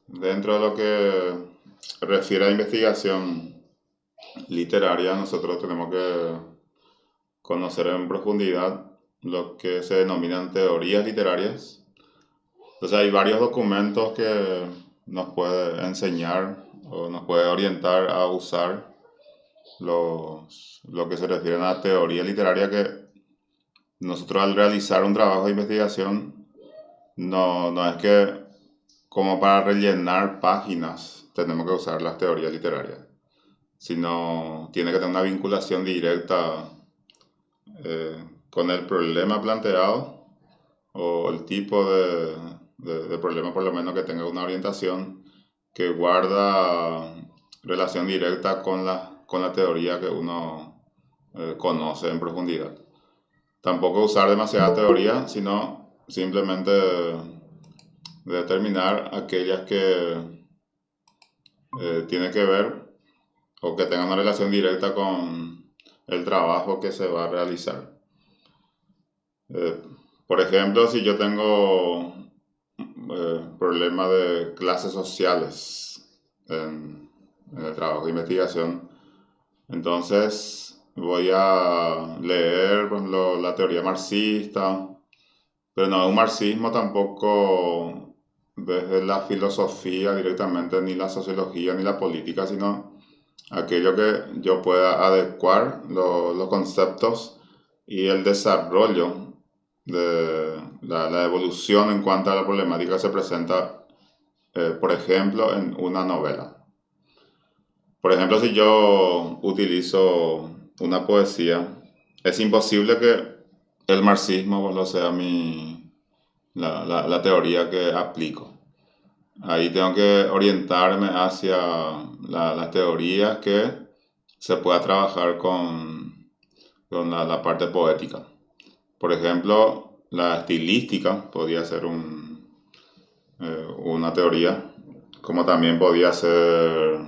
Dentro de lo que refiere a investigación literaria, nosotros tenemos que conocer en profundidad lo que se denominan teorías literarias. Entonces hay varios documentos que nos puede enseñar o nos puede orientar a usar lo que se refiere a la teoría literaria, que nosotros al realizar un trabajo de investigación no es que como para rellenar páginas tenemos que usar las teorías literarias, sino tiene que tener una vinculación directa con el problema planteado o el tipo de problema, por lo menos que tenga una orientación que guarda relación directa con la teoría que uno conoce en profundidad. Tampoco usar demasiada teoría, sino simplemente determinar aquellas que tienen que ver o que tengan una relación directa con el trabajo que se va a realizar. Eh, por ejemplo, si yo tengo problemas de clases sociales en el trabajo de investigación, entonces voy a leer, por ejemplo, la teoría marxista, pero no es un marxismo tampoco desde la filosofía directamente, ni la sociología, ni la política, sino aquello que yo pueda adecuar los conceptos y el desarrollo de la evolución en cuanto a la problemática que se presenta, por ejemplo, en una novela. Por ejemplo, si yo utilizo una poesía, es imposible que el marxismo lo sea la teoría que aplico. Ahí tengo que orientarme hacia las teorías que se pueda trabajar con la parte poética. Por ejemplo, la estilística podría ser una teoría, como también podría ser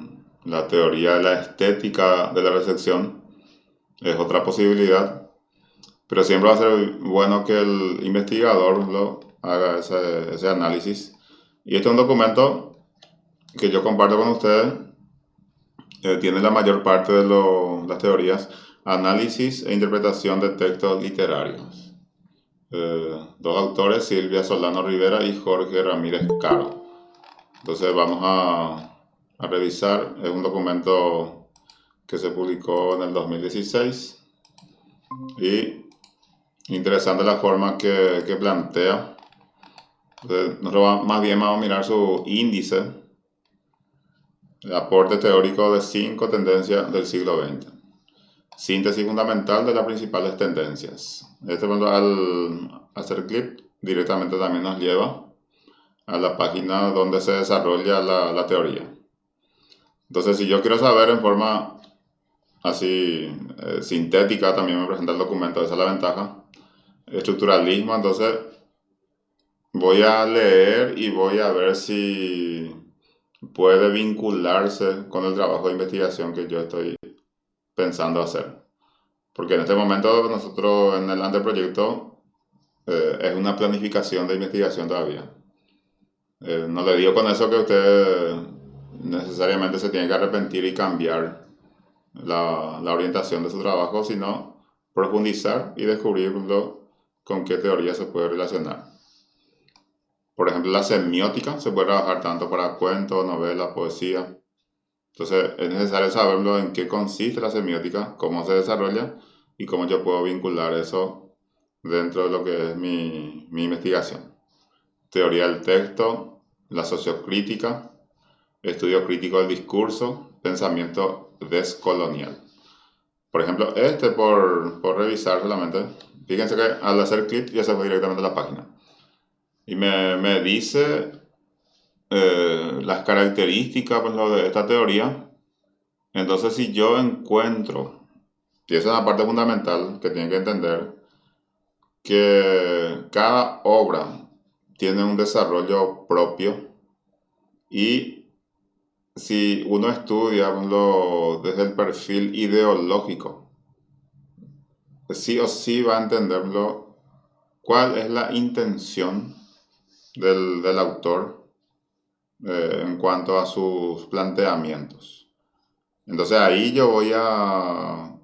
la teoría de la estética de la recepción, es otra posibilidad, pero siempre va a ser bueno que el investigador lo haga ese análisis. Y este es un documento que yo comparto con ustedes, tiene la mayor parte de las teorías, análisis e interpretación de textos literarios. Dos autores, Silvia Solano Rivera y Jorge Ramírez Caro. Entonces vamos a revisar, es un documento que se publicó en el 2016 y interesante la forma que plantea. Entonces, nosotros más bien vamos a mirar su índice, el aporte teórico de 5 tendencias del siglo XX. Síntesis fundamental de las principales tendencias. Al hacer clic directamente también nos lleva a la página donde se desarrolla la teoría. Entonces, si yo quiero saber en forma así sintética, también me presenta el documento, esa es la ventaja. Estructuralismo, entonces voy a leer y voy a ver si puede vincularse con el trabajo de investigación que yo estoy pensando hacer. Porque en este momento nosotros en el anteproyecto es una planificación de investigación todavía. No le digo con eso que usted necesariamente se tiene que arrepentir y cambiar la orientación de su trabajo, sino profundizar y descubrirlo con qué teoría se puede relacionar. Por ejemplo, la semiótica se puede trabajar tanto para cuentos, novelas, poesía. Entonces es necesario saberlo en qué consiste la semiótica, cómo se desarrolla y cómo yo puedo vincular eso dentro de lo que es mi investigación. Teoría del texto, la sociocrítica, estudio crítico del discurso, pensamiento descolonial. Por ejemplo, por revisar solamente, fíjense que al hacer clic ya se fue directamente a la página. Y me dice las características pues, lo de esta teoría. Entonces, si yo encuentro, y esa es la parte fundamental que tienen que entender, que cada obra tiene un desarrollo propio y si uno estudia desde el perfil ideológico, sí o sí va a entenderlo cuál es la intención del autor en cuanto a sus planteamientos. Entonces ahí yo voy a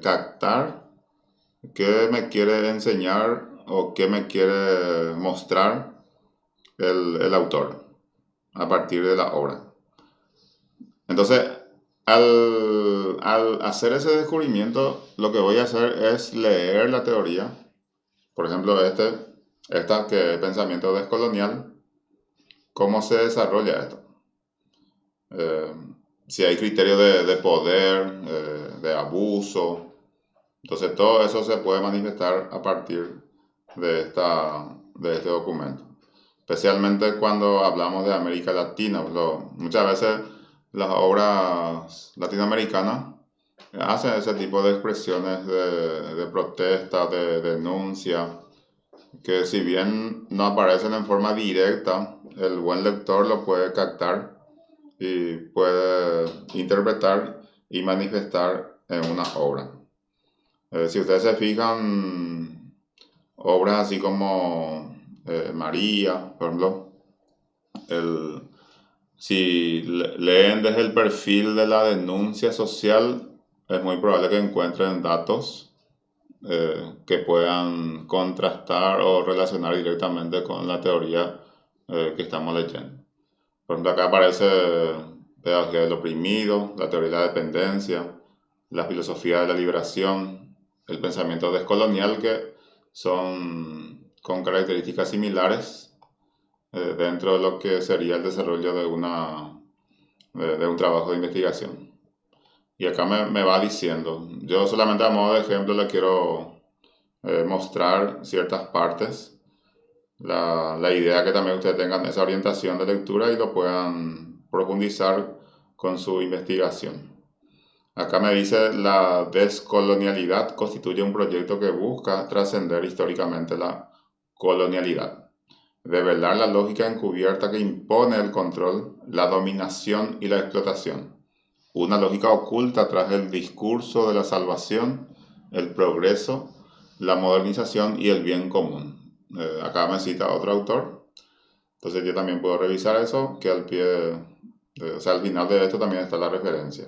captar qué me quiere enseñar o qué me quiere mostrar el autor a partir de la obra. Entonces, al hacer ese descubrimiento, lo que voy a hacer es leer la teoría. Por ejemplo, esta que es pensamiento descolonial, cómo se desarrolla esto. Eh, si hay criterios de poder, de abuso. Entonces, todo eso se puede manifestar a partir de este documento. Especialmente cuando hablamos de América Latina. Muchas veces las obras latinoamericanas hacen ese tipo de expresiones de protesta, de denuncia, que si bien no aparecen en forma directa, el buen lector lo puede captar y puede interpretar y manifestar en una obra. Si ustedes se fijan, obras así como María, por ejemplo, si leen desde el perfil de la denuncia social, es muy probable que encuentren datos que puedan contrastar o relacionar directamente con la teoría que estamos leyendo. Por ejemplo, acá aparece pedagogía del oprimido, la teoría de la dependencia, la filosofía de la liberación, el pensamiento descolonial, que son con características similares dentro de lo que sería el desarrollo de un trabajo de investigación. Y acá me va diciendo, yo solamente a modo de ejemplo le quiero mostrar ciertas partes. La idea que también ustedes tengan esa orientación de lectura y lo puedan profundizar con su investigación. Acá me dice, la descolonialidad constituye un proyecto que busca trascender históricamente la colonialidad, develar la lógica encubierta que impone el control, la dominación y la explotación, una lógica oculta tras el discurso de la salvación, el progreso, la modernización y el bien común. Acá me cita otro autor, entonces yo también puedo revisar eso, que al pie, o sea, al final de esto también está la referencia.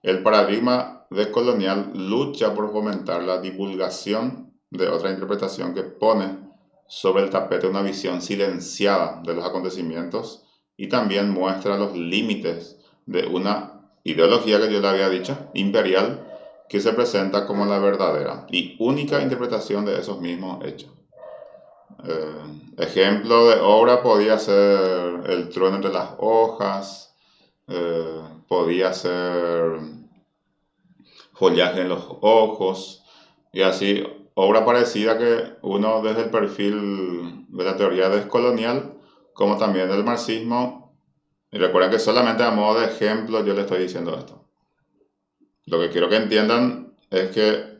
El paradigma descolonial lucha por fomentar la divulgación de otra interpretación que pone sobre el tapete una visión silenciada de los acontecimientos y también muestra los límites de una ideología que yo le había dicho, imperial, que se presenta como la verdadera y única interpretación de esos mismos hechos. Ejemplo de obra podía ser El trueno entre las hojas, podía ser Follaje en los ojos, y así, obra parecida que uno desde el perfil de la teoría descolonial, como también del marxismo, y recuerden que solamente a modo de ejemplo yo les estoy diciendo esto. Lo que quiero que entiendan es que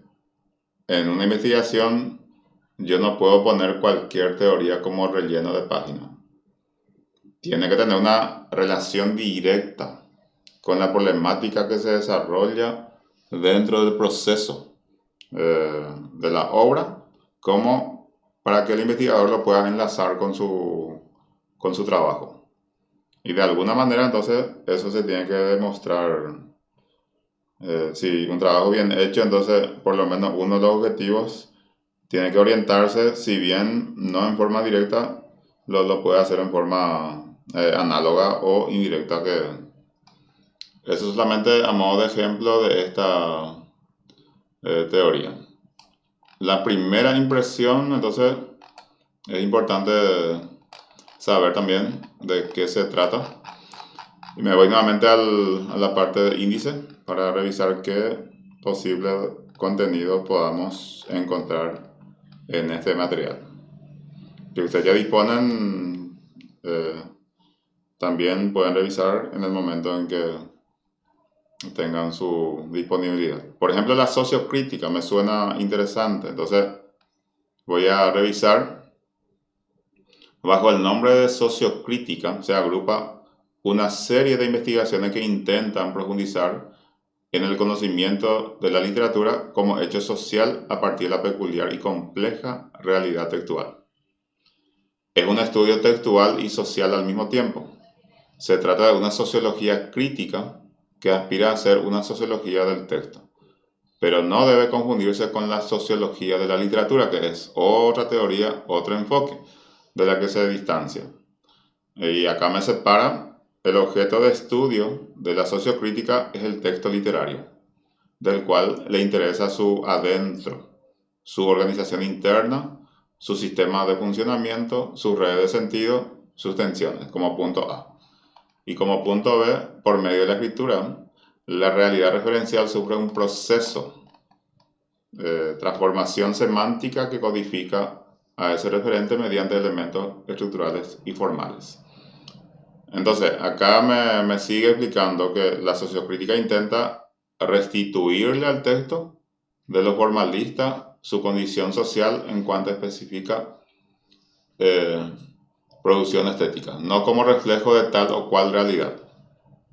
en una investigación yo no puedo poner cualquier teoría como relleno de página. Tiene que tener una relación directa con la problemática que se desarrolla dentro del proceso de la obra, como para que el investigador lo pueda enlazar con su trabajo. Y de alguna manera entonces eso se tiene que demostrar. Si un trabajo bien hecho, entonces por lo menos uno de los objetivos tiene que orientarse, si bien no en forma directa, lo puede hacer en forma análoga o indirecta, que eso solamente a modo de ejemplo de esta teoría. La primera impresión, entonces, es importante saber también de qué se trata. Y me voy nuevamente a la parte de índice para revisar qué posible contenido podamos encontrar en este material. Si ustedes ya disponen, también pueden revisar en el momento en que tengan su disponibilidad. Por ejemplo, la sociocrítica me suena interesante, entonces voy a revisar. Bajo el nombre de sociocrítica se agrupa una serie de investigaciones que intentan profundizar en el conocimiento de la literatura como hecho social a partir de la peculiar y compleja realidad textual. Es un estudio textual y social al mismo tiempo. Se trata de una sociología crítica que aspira a ser una sociología del texto, pero no debe confundirse con la sociología de la literatura, que es otra teoría, otro enfoque, de la que se distancia. Y acá me separa, el objeto de estudio de la sociocrítica es el texto literario, del cual le interesa su adentro, su organización interna, su sistema de funcionamiento, sus redes de sentido, sus tensiones, como punto A. Y como punto B, por medio de la escritura, la realidad referencial sufre un proceso de transformación semántica que codifica a ese referente mediante elementos estructurales y formales. Entonces, acá me sigue explicando que la sociocrítica intenta restituirle al texto de lo formalista su condición social en cuanto especifica eh, producción estética, no como reflejo de tal o cual realidad.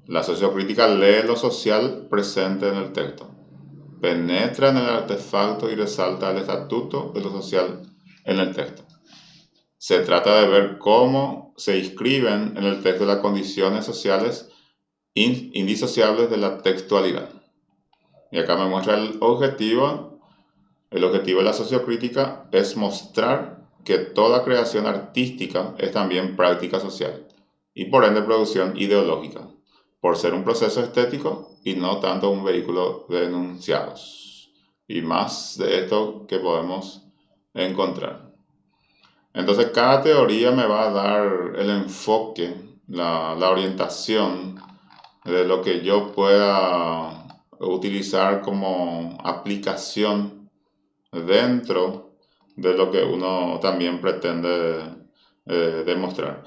La sociocrítica lee lo social presente en el texto, penetra en el artefacto y resalta el estatuto de lo social en el texto. Se trata de ver cómo se inscriben en el texto las condiciones sociales indisociables de la textualidad. Y acá me muestra el objetivo. El objetivo de la sociocrítica es mostrar que toda creación artística es también práctica social y por ende producción ideológica, por ser un proceso estético y no tanto un vehículo de enunciados. Y más de esto que podemos encontrar. Entonces cada teoría me va a dar el enfoque, la orientación de lo que yo pueda utilizar como aplicación dentro de lo que uno también pretende demostrar.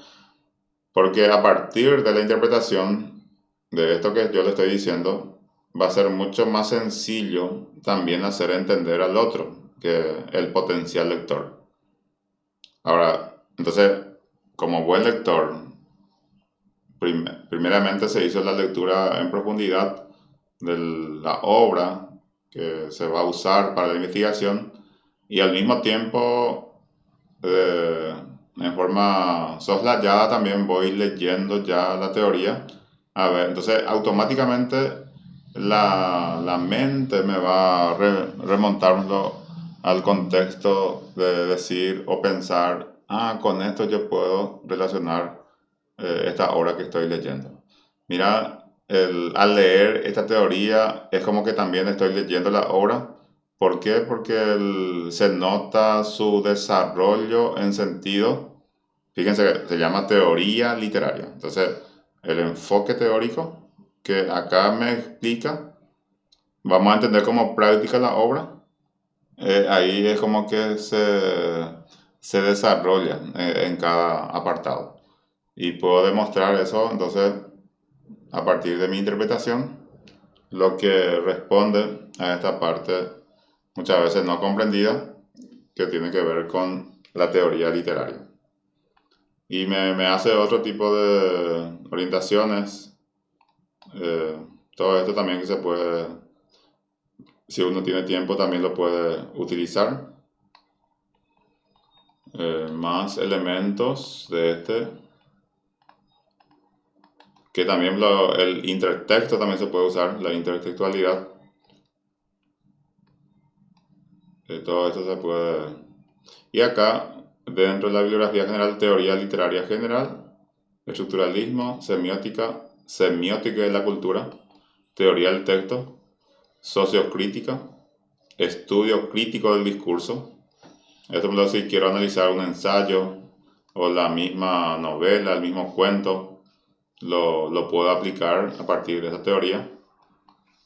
Porque a partir de la interpretación de esto que yo le estoy diciendo, va a ser mucho más sencillo también hacer entender al otro, que el potencial lector. Ahora, entonces, como buen lector, primeramente se hizo la lectura en profundidad de la obra que se va a usar para la investigación y al mismo tiempo, en forma soslayada, también voy leyendo ya la teoría. A ver, entonces automáticamente la mente me va remontando al contexto de decir o pensar, con esto yo puedo relacionar esta obra que estoy leyendo. Mira, al leer esta teoría es como que también estoy leyendo la obra. ¿Por qué? Porque se nota su desarrollo en sentido, fíjense que se llama teoría literaria. Entonces, el enfoque teórico que acá me explica, vamos a entender como práctica la obra. Ahí es como que se desarrolla en cada apartado. Y puedo demostrar eso, entonces, a partir de mi interpretación, lo que responde a esta parte muchas veces no comprendida, que tiene que ver con la teoría literaria. Y me hace otro tipo de orientaciones. Todo esto también que se puede, si uno tiene tiempo, también lo puede utilizar. Más elementos de este, que también el intertexto también se puede usar, la intertextualidad. Todo esto se puede. Y acá, dentro de la bibliografía general, teoría literaria general, estructuralismo, semiótica de la cultura, teoría del texto, sociocrítica, estudio crítico del discurso. Esto es si quiero analizar un ensayo o la misma novela, el mismo cuento, lo puedo aplicar a partir de esa teoría.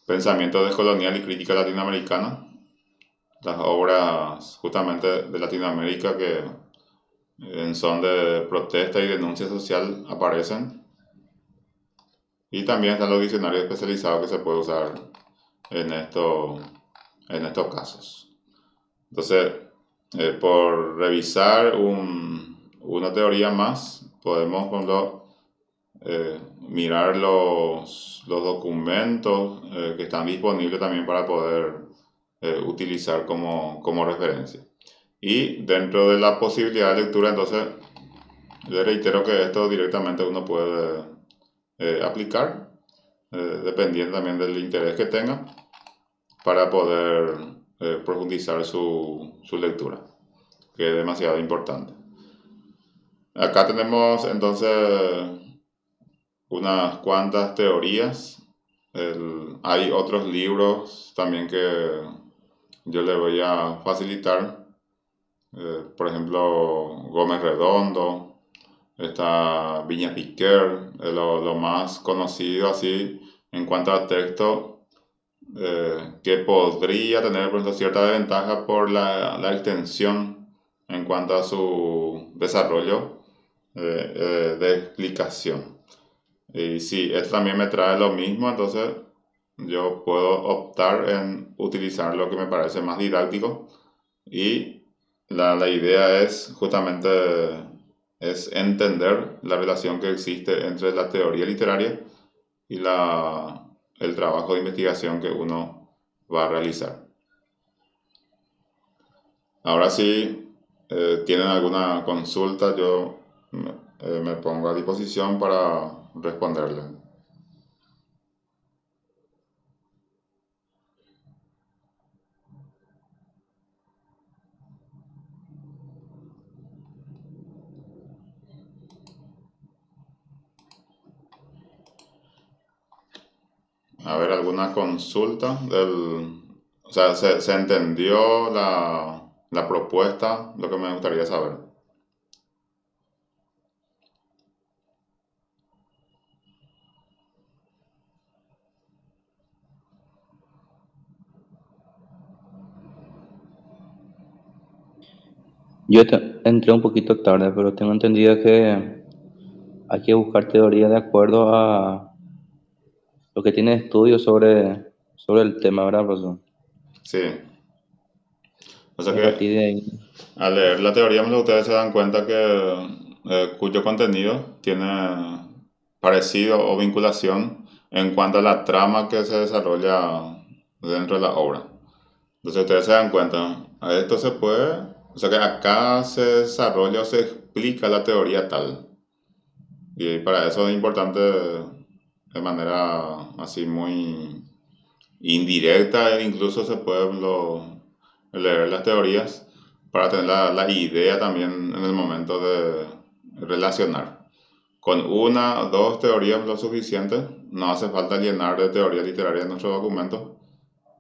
Pensamiento descolonial y crítica latinoamericana, las obras justamente de Latinoamérica que en son de protesta y denuncia social aparecen. Y también están los diccionarios especializados que se puede usar en, en estos casos. Entonces, por revisar una teoría más, podemos mirar los documentos que están disponibles también para poder utilizar como referencia. Y dentro de la posibilidad de lectura, entonces, le reitero que esto directamente uno puede aplicar, dependiendo también del interés que tenga, para poder profundizar su lectura, que es demasiado importante. Acá tenemos entonces unas cuantas teorías. Hay otros libros también que yo le voy a facilitar. Por ejemplo, Gómez Redondo, está Viñas Piquer, lo más conocido así en cuanto a texto, que podría tener por ejemplo, cierta desventaja por la extensión en cuanto a su desarrollo de explicación. Y si esto también me trae lo mismo, entonces yo puedo optar en utilizar lo que me parece más didáctico, y la idea es justamente es entender la relación que existe entre la teoría literaria y el trabajo de investigación que uno va a realizar. Ahora sí, tienen alguna consulta, yo me pongo a disposición para responderle. A ver, alguna consulta o sea, ¿se entendió la propuesta? Lo que me gustaría saber. Yo entré un poquito tarde, pero tengo entendido que hay que buscar teoría de acuerdo a lo que tiene estudios sobre el tema, ¿verdad, profesor? Sí. O sea Y a que partir de ahí, al leer la teoría, ustedes se dan cuenta que cuyo contenido tiene parecido o vinculación en cuanto a la trama que se desarrolla dentro de la obra. Entonces ustedes se dan cuenta, a esto se puede, o sea que acá se desarrolla o se explica la teoría tal. Y para eso es importante de manera así muy indirecta, e incluso se puede leer las teorías para tener la idea también en el momento de relacionar. Con una o dos teorías lo suficiente, no hace falta llenar de teoría literaria nuestro documento.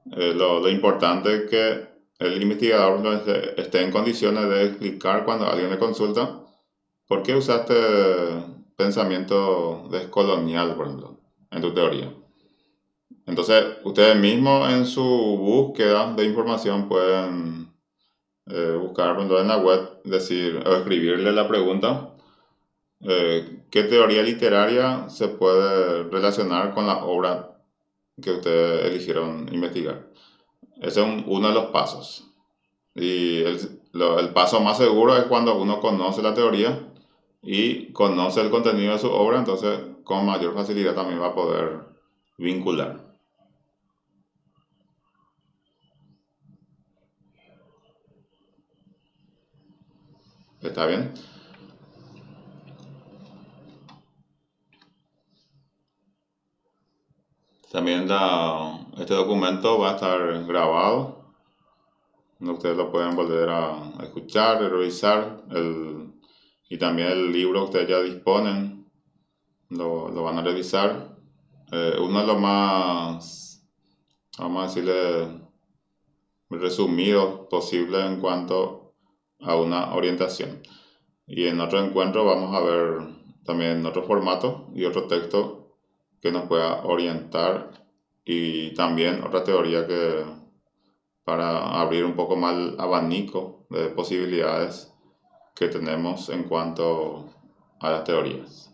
Lo importante es que el investigador esté en condiciones de explicar cuando alguien le consulta por qué usaste pensamiento descolonial, por ejemplo, en tu teoría. Entonces, ustedes mismos en su búsqueda de información pueden buscar, por ejemplo, en la web, decir o escribirle la pregunta, ¿qué teoría literaria se puede relacionar con la obra que ustedes eligieron investigar? Ese es uno de los pasos. Y el paso más seguro es cuando uno conoce la teoría y conoce el contenido de su obra, entonces con mayor facilidad también va a poder vincular. ¿Está bien? También este documento va a estar grabado. Ustedes lo pueden volver a escuchar, revisar. Y también el libro que ustedes ya disponen, lo van a revisar. Uno de los más, vamos a decirle, resumido posible en cuanto a una orientación. Y en otro encuentro vamos a ver también otro formato y otro texto que nos pueda orientar, y también otra teoría que para abrir un poco más el abanico de posibilidades que tenemos en cuanto a las teorías.